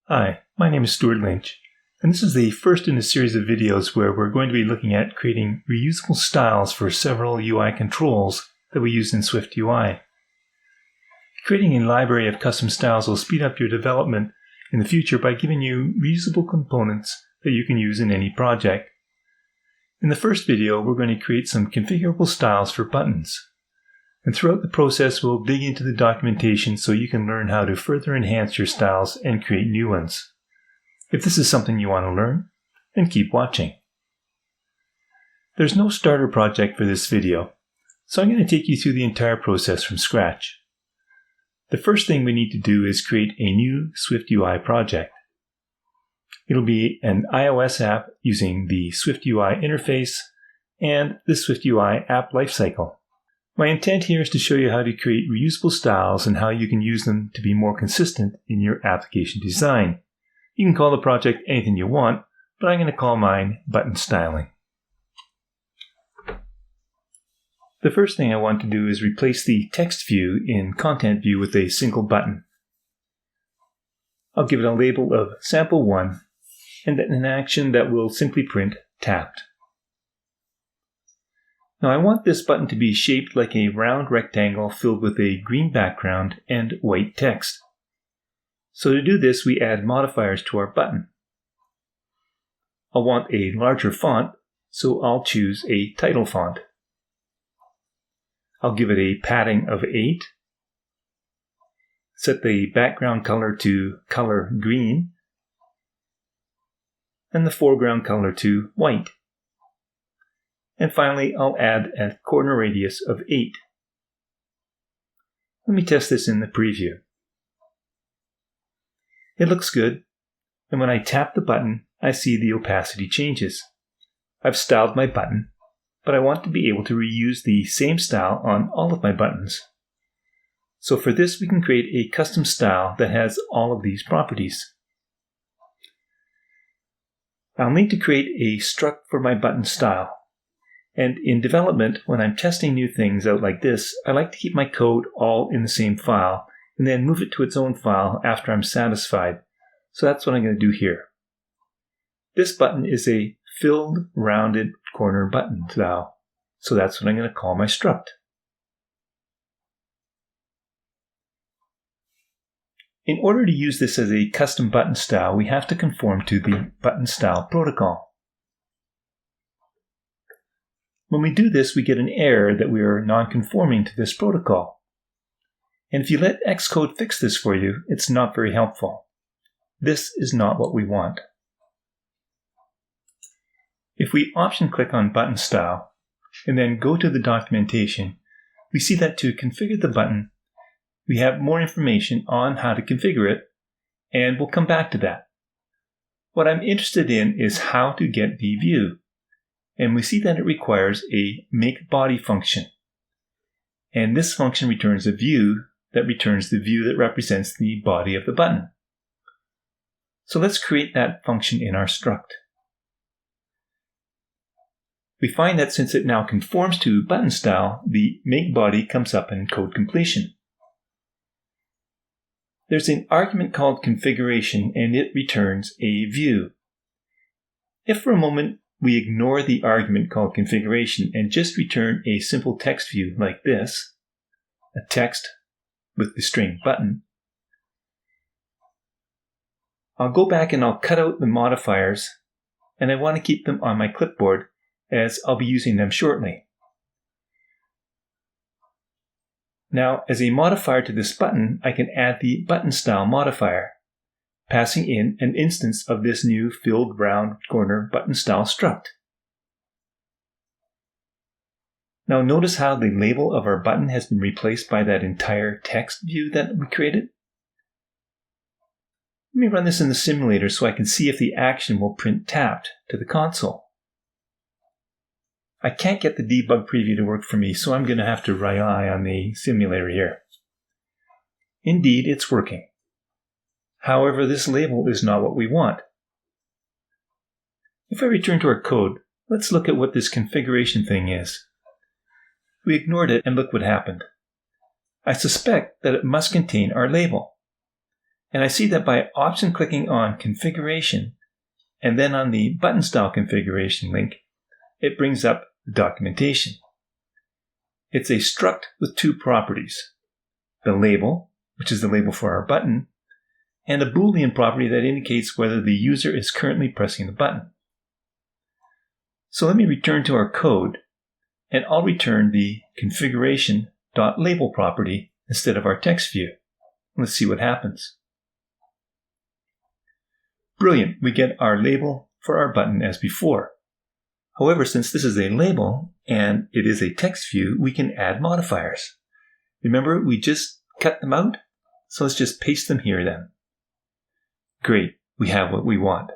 Hi, my name is Stewart Lynch, and this is the first in a series of videos where we're going to be looking at creating reusable styles for several UI controls that we use in SwiftUI. Creating a library of custom styles will speed up your development in the future by giving you reusable components that you can use in any project. In the first video, we're going to create some configurable styles for buttons. And throughout the process, we'll dig into the documentation so you can learn how to further enhance your styles and create new ones. If this is something you want to learn, then keep watching. There's no starter project for this video, so I'm going to take you through the entire process from scratch. The first thing we need to do is create a new SwiftUI project. It'll be an iOS app using the SwiftUI interface and the SwiftUI app lifecycle. My intent here is to show you how to create reusable styles and how you can use them to be more consistent in your application design. You can call the project anything you want, but I'm going to call mine button styling. The first thing I want to do is replace the text view in content view with a single button. I'll give it a label of sample1 and then an action that will simply print tapped. Now I want this button to be shaped like a round rectangle filled with a green background and white text. So to do this, we add modifiers to our button. I'll want a larger font, so I'll choose a title font. I'll give it a padding of 8. Set the background color to color green, and the foreground color to white. And finally, I'll add a corner radius of 8. Let me test this in the preview. It looks good, and when I tap the button, I see the opacity changes. I've styled my button, but I want to be able to reuse the same style on all of my buttons. So for this, we can create a custom style that has all of these properties. I'll need to create a struct for my button style. And in development, when I'm testing new things out like this, I like to keep my code all in the same file and then move it to its own file after I'm satisfied. So that's what I'm going to do here. This button is a filled rounded corner button style. So that's what I'm going to call my struct. In order to use this as a custom button style, we have to conform to the button style protocol. When we do this, we get an error that we are non-conforming to this protocol. And if you let Xcode fix this for you, it's not very helpful. This is not what we want. If we option-click on button style and then go to the documentation, we see that to configure the button, we have more information on how to configure it, and we'll come back to that. What I'm interested in is how to get the view. And we see that it requires a makeBody function. And this function returns a view that returns the view that represents the body of the button. So let's create that function in our struct. We find that since it now conforms to button style, the makeBody comes up in code completion. There's an argument called configuration, and it returns a view. If for a moment we ignore the argument called configuration and just return a simple text view like this, a text with the string button, I'll go back and I'll cut out the modifiers, and I want to keep them on my clipboard as I'll be using them shortly. Now, as a modifier to this button, I can add the button style modifier, passing in an instance of this new filled round corner button style struct. Now notice how the label of our button has been replaced by that entire text view that we created. Let me run this in the simulator so I can see if the action will print tapped to the console. I can't get the debug preview to work for me, so I'm going to have to rely on the simulator here. Indeed, it's working. However, this label is not what we want. If I return to our code, let's look at what this configuration thing is. We ignored it and look what happened. I suspect that it must contain our label. And I see that by option clicking on Configuration and then on the Button Style Configuration link, it brings up the documentation. It's a struct with two properties: the label, which is the label for our button, and a Boolean property that indicates whether the user is currently pressing the button. So let me return to our code, and I'll return the configuration.label property instead of our text view. Let's see what happens. Brilliant, we get our label for our button as before. However, since this is a label and it is a text view, we can add modifiers. Remember, we just cut them out? So let's just paste them here then. Great, we have what we want.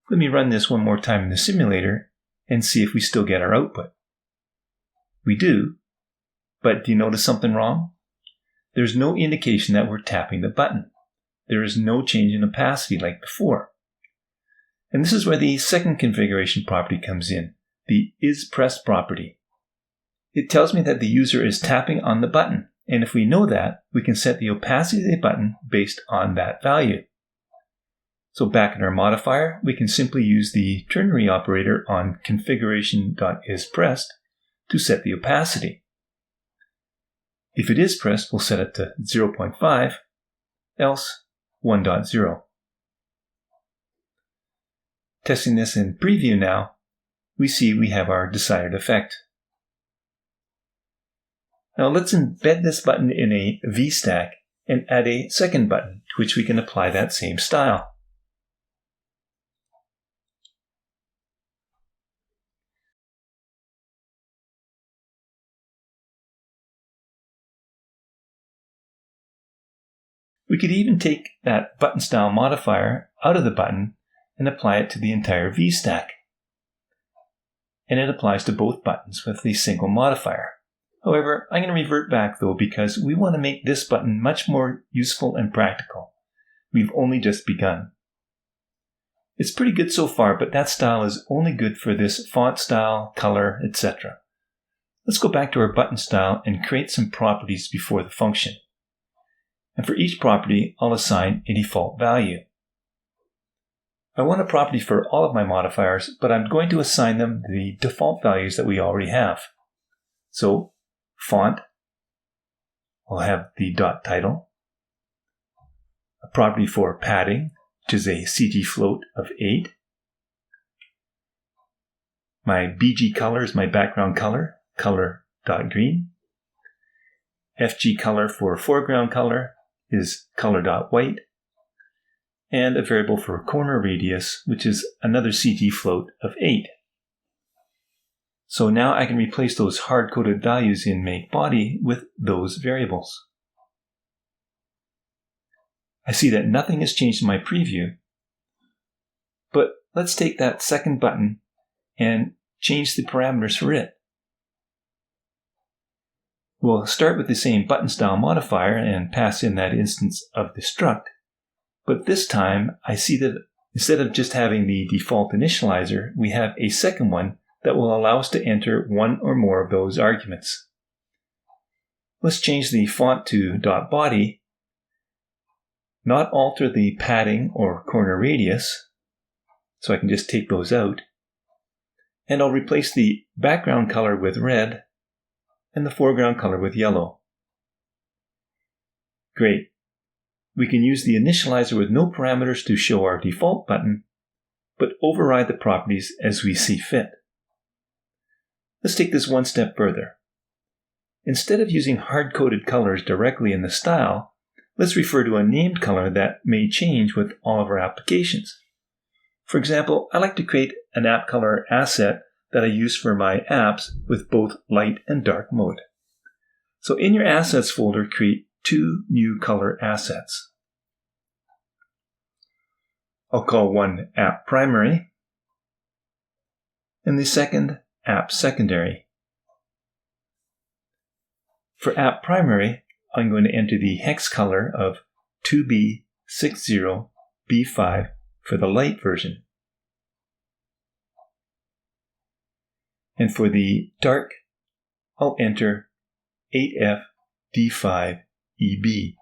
Let me run this one more time in the simulator and see if we still get our output. We do, but do you notice something wrong? There's no indication that we're tapping the button. There is no change in opacity like before. And this is where the second configuration property comes in, the isPressed property. It tells me that the user is tapping on the button, and if we know that, we can set the opacity of the button based on that value. So back in our modifier, we can simply use the ternary operator on configuration.isPressed to set the opacity. If it is pressed, we'll set it to 0.5, else 1.0. Testing this in preview now, we see we have our desired effect. Now let's embed this button in a VStack and add a second button to which we can apply that same style. We could even take that button style modifier out of the button and apply it to the entire VStack. And it applies to both buttons with the single modifier. However, I'm going to revert back though because we want to make this button much more useful and practical. We've only just begun. It's pretty good so far, but that style is only good for this font style, color, etc. Let's go back to our button style and create some properties before the function. And for each property, I'll assign a default value. I want a property for all of my modifiers, but I'm going to assign them the default values that we already have. So, font, I'll have the dot title, a property for padding, which is a CG float of 8. My BG color is my background color, color.green. FG color for foreground color is color.white. And a variable for corner radius, which is another CG float of 8. So now I can replace those hard-coded values in makeBody with those variables. I see that nothing has changed in my preview, but let's take that second button and change the parameters for it. We'll start with the same button style modifier and pass in that instance of the struct. But this time, I see that instead of just having the default initializer, we have a second one that will allow us to enter one or more of those arguments. Let's change the font to .body, not alter the padding or corner radius, so I can just take those out, and I'll replace the background color with red and the foreground color with yellow. Great. We can use the initializer with no parameters to show our default button, but override the properties as we see fit. Let's take this one step further. Instead of using hard-coded colors directly in the style, let's refer to a named color that may change with all of our applications. For example, I like to create an app color asset that I use for my apps with both light and dark mode. So in your assets folder, create 2 new color assets. I'll call one app primary and the second app secondary. For app primary, I'm going to enter the hex color of 2B60B5 for the light version. And for the dark, I'll enter 8FD5EB.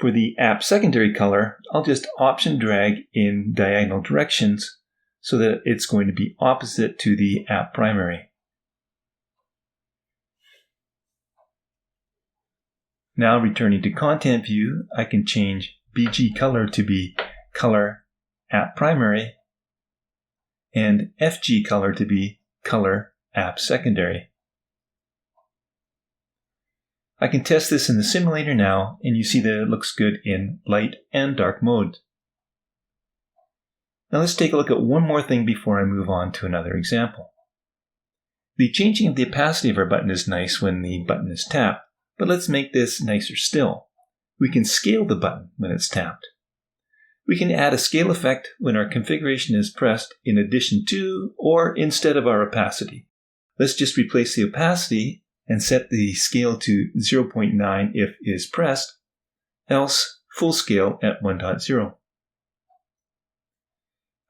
For the app secondary color, I'll just option drag in diagonal directions so that it's going to be opposite to the app primary. Now returning to content view, I can change BG color to be color app primary and FG color to be color app secondary. I can test this in the simulator now, and you see that it looks good in light and dark mode. Now let's take a look at one more thing before I move on to another example. The changing of the opacity of our button is nice when the button is tapped, but let's make this nicer still. We can scale the button when it's tapped. We can add a scale effect when our configuration is pressed in addition to or instead of our opacity. Let's just replace the opacity and set the scale to 0.9 if is pressed, else full scale at 1.0.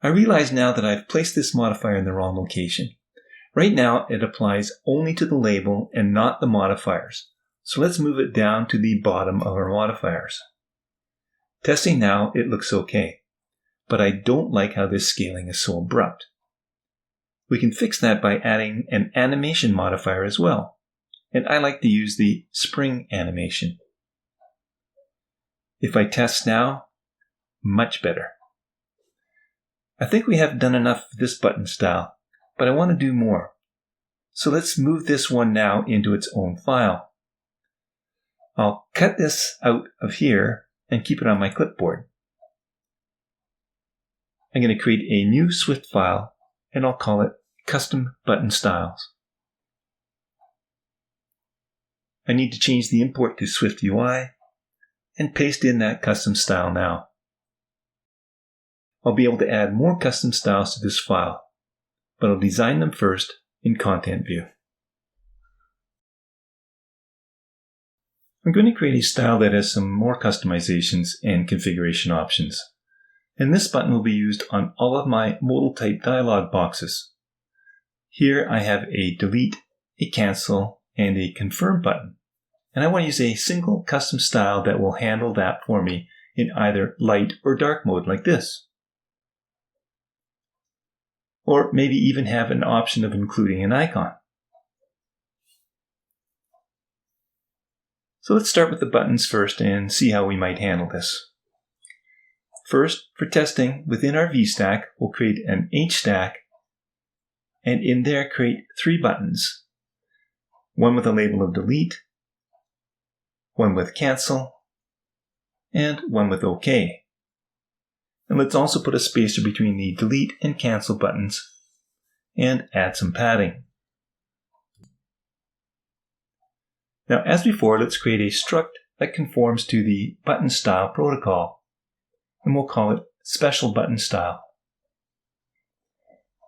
I realize now that I've placed this modifier in the wrong location. Right now it applies only to the label and not the modifiers. So let's move it down to the bottom of our modifiers. Testing now, it looks okay, but I don't like how this scaling is so abrupt. We can fix that by adding an animation modifier as well, and I like to use the spring animation. If I test now, much better. I think we have done enough of this button style, but I want to do more. So let's move this one now into its own file. I'll cut this out of here and keep it on my clipboard. I'm going to create a new Swift file, and I'll call it Custom Button Styles. I need to change the import to SwiftUI and paste in that custom style now. I'll be able to add more custom styles to this file, but I'll design them first in Content View. I'm going to create a style that has some more customizations and configuration options. And this button will be used on all of my modal type dialog boxes. Here I have a delete, a cancel, and a confirm button. And I want to use a single custom style that will handle that for me in either light or dark mode like this. Or maybe even have an option of including an icon. So let's start with the buttons first and see how we might handle this. First, for testing, within our VStack, we'll create an HStack, and in there create 3 buttons. One with a label of delete, one with cancel, and one with OK. And let's also put a spacer between the delete and cancel buttons, and add some padding. Now, as before, let's create a struct that conforms to the button style protocol, and we'll call it special button style.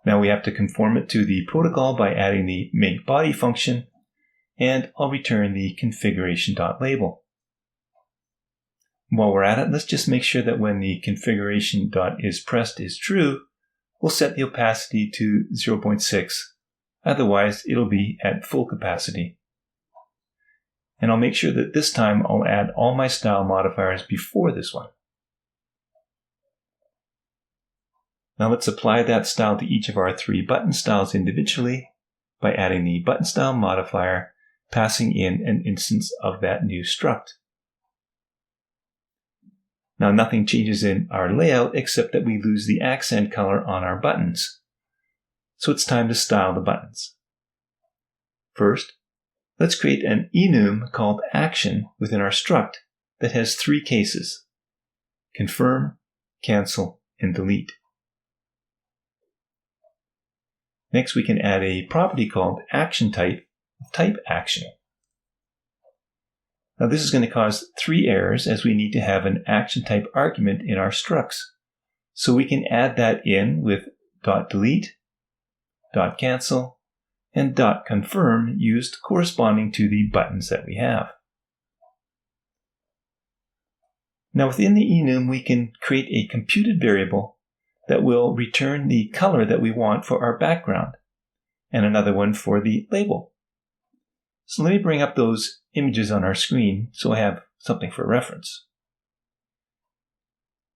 Now we have to conform it to the protocol by adding the makeBody function, and I'll return the configuration.label. While we're at it, let's just make sure that when the configuration.isPressed is true, we'll set the opacity to 0.6. Otherwise, it'll be at full capacity. And I'll make sure that this time I'll add all my style modifiers before this one. Now let's apply that style to each of our 3 button styles individually by adding the button style modifier, passing in an instance of that new struct. Now nothing changes in our layout except that we lose the accent color on our buttons. So it's time to style the buttons. First, let's create an enum called action within our struct that has 3 cases: confirm, cancel, and delete. Next, we can add a property called action type of type action. Now this is going to cause 3 errors as we need to have an action type argument in our structs. So we can add that in with .delete, .cancel, and .confirm used corresponding to the buttons that we have. Now within the enum, we can create a computed variable that will return the color that we want for our background, and another one for the label. So let me bring up those images on our screen so I have something for reference.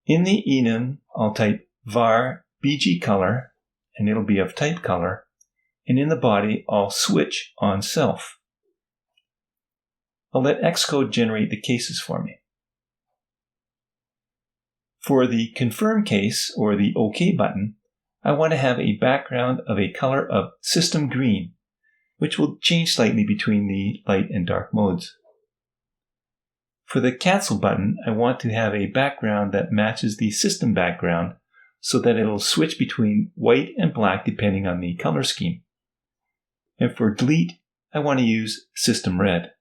In the enum, I'll type var bgcolor, and it'll be of type color, and in the body, I'll switch on self. I'll let Xcode generate the cases for me. For the confirm case, or the OK button, I want to have a background of a color of system green, which will change slightly between the light and dark modes. For the cancel button, I want to have a background that matches the system background so that it'll switch between white and black depending on the color scheme. And for delete, I want to use system red.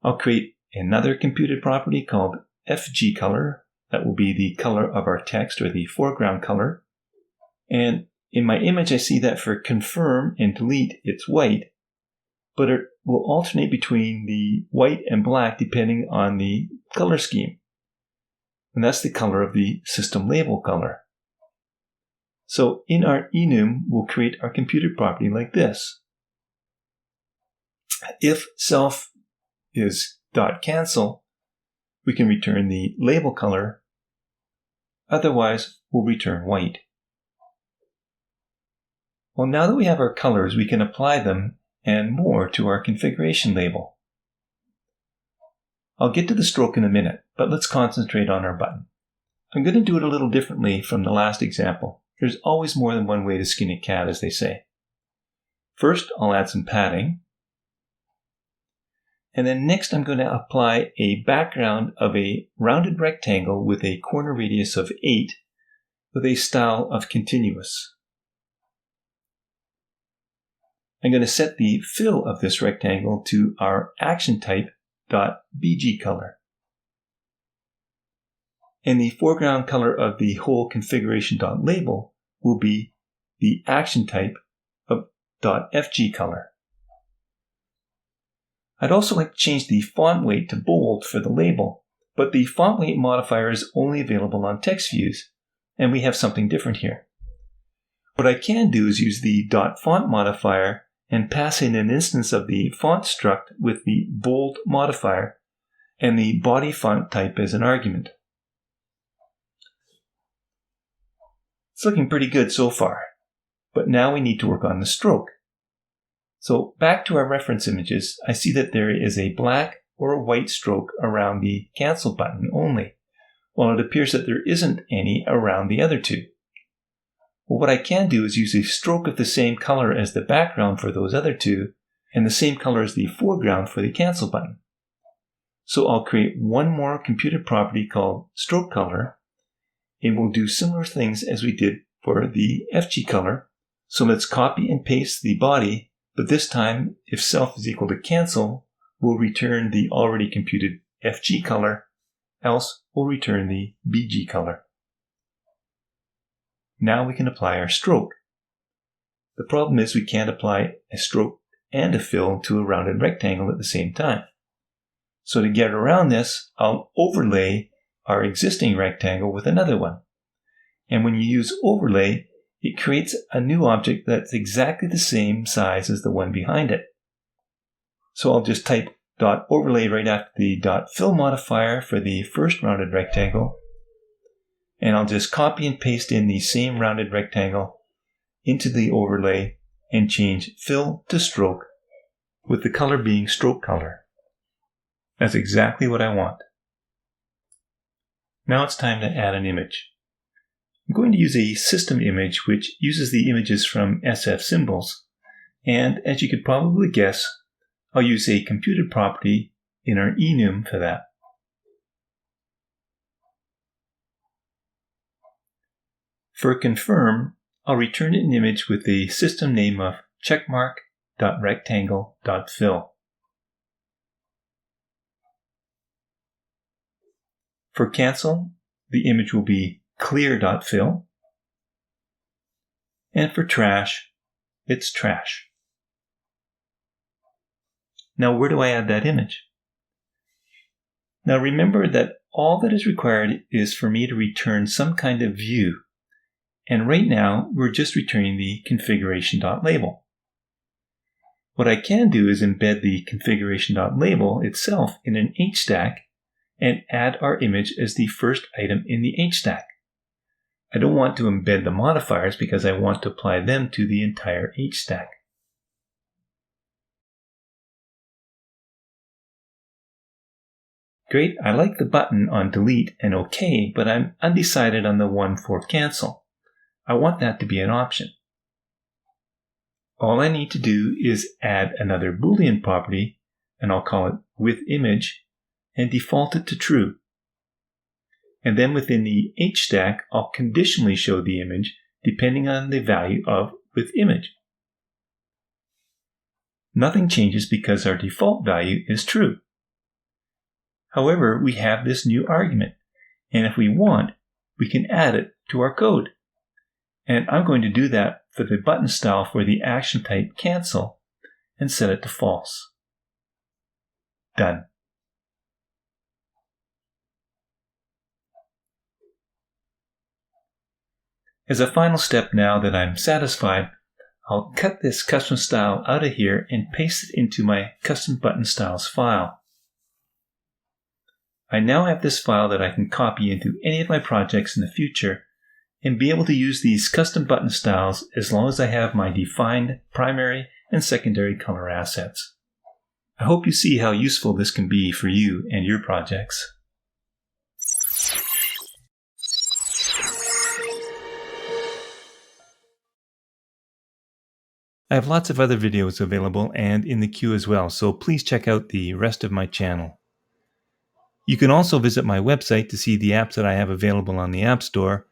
I'll create another computed property called FGColor. That will be the color of our text, or the foreground color. And in my image, I see that for confirm and delete, it's white, but it will alternate between the white and black depending on the color scheme. And that's the color of the system label color. So in our enum, we'll create our computed property like this. If self is .cancel, we can return the label color. Otherwise, we'll return white. Well, now that we have our colors, we can apply them and more to our configuration label. I'll get to the stroke in a minute, but let's concentrate on our button. I'm going to do it a little differently from the last example. There's always more than one way to skin a cat, as they say. First, I'll add some padding. And then next, I'm going to apply a background of a rounded rectangle with a corner radius of 8 with a style of continuous. I'm going to set the fill of this rectangle to our action type .bgcolor. And the foreground color of the whole configuration.label will be the action type of .fgcolor. I'd also like to change the font weight to bold for the label, but the font weight modifier is only available on text views, and we have something different here. What I can do is use the .font modifier and pass in an instance of the font struct with the bold modifier and the body font type as an argument. It's looking pretty good so far, but now we need to work on the stroke. So back to our reference images, I see that there is a black or a white stroke around the cancel button only, while it appears that there isn't any around the other two. Well, what I can do is use a stroke of the same color as the background for those other two, and the same color as the foreground for the cancel button. So I'll create one more computed property called stroke color, and we'll do similar things as we did for the FG color. So let's copy and paste the body, but this time, if self is equal to cancel, we'll return the already computed FG color, else we'll return the BG color. Now we can apply our stroke. The problem is we can't apply a stroke and a fill to a rounded rectangle at the same time. So to get around this, I'll overlay our existing rectangle with another one. And when you use overlay, it creates a new object that's exactly the same size as the one behind it. So I'll just type .overlay right after the .fill modifier for the first rounded rectangle, and I'll just copy and paste in the same rounded rectangle into the overlay and change fill to stroke, with the color being stroke color. That's exactly what I want. Now it's time to add an image. I'm going to use a system image which uses the images from SF symbols, and as you could probably guess, I'll use a computed property in our enum for that. For confirm, I'll return an image with the system name of checkmark.rectangle.fill. For cancel, the image will be clear.fill. And for trash, it's trash. Now, where do I add that image? Now, remember that all that is required is for me to return some kind of view. And right now, we're just returning the configuration.label. What I can do is embed the configuration.label itself in an HStack and add our image as the first item in the H stack. I don't want to embed the modifiers because I want to apply them to the entire H stack. Great, I like the button on delete and OK, but I'm undecided on the one for cancel. I want that to be an option. All I need to do is add another Boolean property, and I'll call it withImage, and default it to true. And then within the H stack, I'll conditionally show the image depending on the value of withImage. Nothing changes because our default value is true. However, we have this new argument, and if we want, we can add it to our code. And I'm going to do that for the button style for the action type cancel and set it to false. Done. As a final step, now that I'm satisfied, I'll cut this custom style out of here and paste it into my custom button styles file. I now have this file that I can copy into any of my projects in the future and be able to use these custom button styles as long as I have my defined primary and secondary color assets. I hope you see how useful this can be for you and your projects. I have lots of other videos available and in the queue as well, so please check out the rest of my channel. You can also visit my website to see the apps that I have available on the App Store,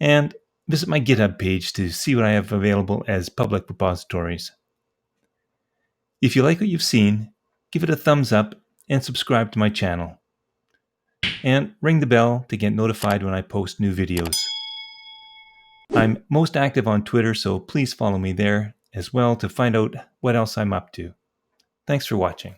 and visit my GitHub page to see what I have available as public repositories. If you like what you've seen, give it a thumbs up and subscribe to my channel. And ring the bell to get notified when I post new videos. I'm most active on Twitter, so please follow me there as well to find out what else I'm up to. Thanks for watching.